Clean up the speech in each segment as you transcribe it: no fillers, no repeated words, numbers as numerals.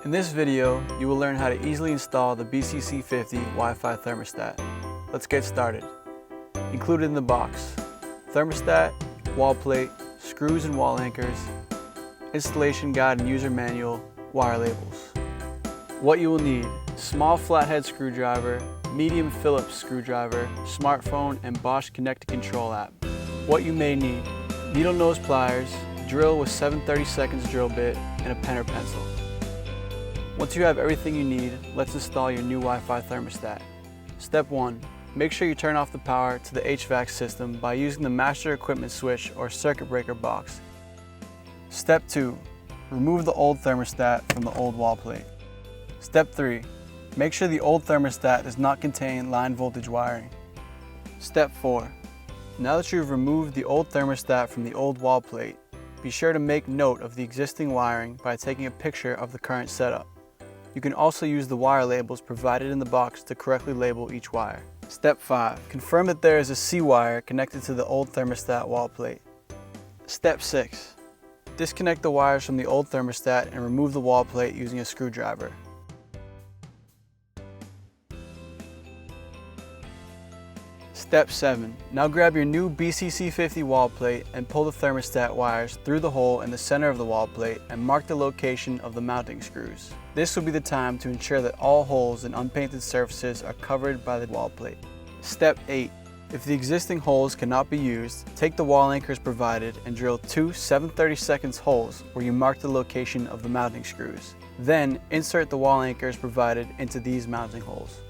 In this video, you will learn how to easily install the BCC50 Wi-Fi Thermostat. Let's get started. Included in the box: thermostat, wall plate, screws and wall anchors, installation guide and user manual, wire labels. What you will need: small flathead screwdriver, medium Phillips screwdriver, smartphone, and Bosch Connected Control app. What you may need: needle nose pliers, drill with 7/32 drill bit, and a pen or pencil. Once you have everything you need, let's install your new Wi-Fi thermostat. Step 1. Make sure you turn off the power to the HVAC system by using the master equipment switch or circuit breaker box. Step 2. Remove the old thermostat from the old wall plate. Step 3. Make sure the old thermostat does not contain line voltage wiring. Step 4. Now that you've removed the old thermostat from the old wall plate, be sure to make note of the existing wiring by taking a picture of the current setup. You can also use the wire labels provided in the box to correctly label each wire. Step 5. Confirm that there is a C wire connected to the old thermostat wall plate. Step 6. Disconnect the wires from the old thermostat and remove the wall plate using a screwdriver. Step 7. Now grab your new BCC50 wall plate and pull the thermostat wires through the hole in the center of the wall plate and mark the location of the mounting screws. This will be the time to ensure that all holes and unpainted surfaces are covered by the wall plate. Step 8. If the existing holes cannot be used, take the wall anchors provided and drill 2 7/32 holes where you mark the location of the mounting screws. Then insert the wall anchors provided into these mounting holes.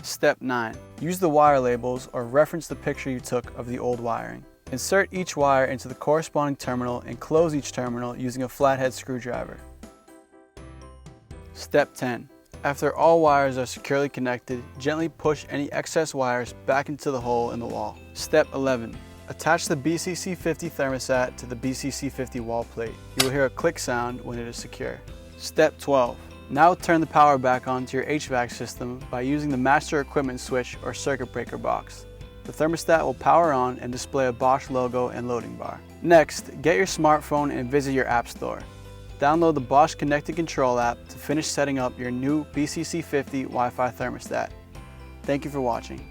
Step 9. Use the wire labels or reference the picture you took of the old wiring. Insert each wire into the corresponding terminal and close each terminal using a flathead screwdriver. Step 10. After all wires are securely connected, gently push any excess wires back into the hole in the wall. Step 11. Attach the BCC50 thermostat to the BCC50 wall plate. You will hear a click sound when it is secure. Step 12. Now turn the power back on to your HVAC system by using the master equipment switch or circuit breaker box. The thermostat will power on and display a Bosch logo and loading bar. Next, get your smartphone and visit your app store. Download the Bosch Connected Control app to finish setting up your new BCC50 Wi-Fi thermostat. Thank you for watching.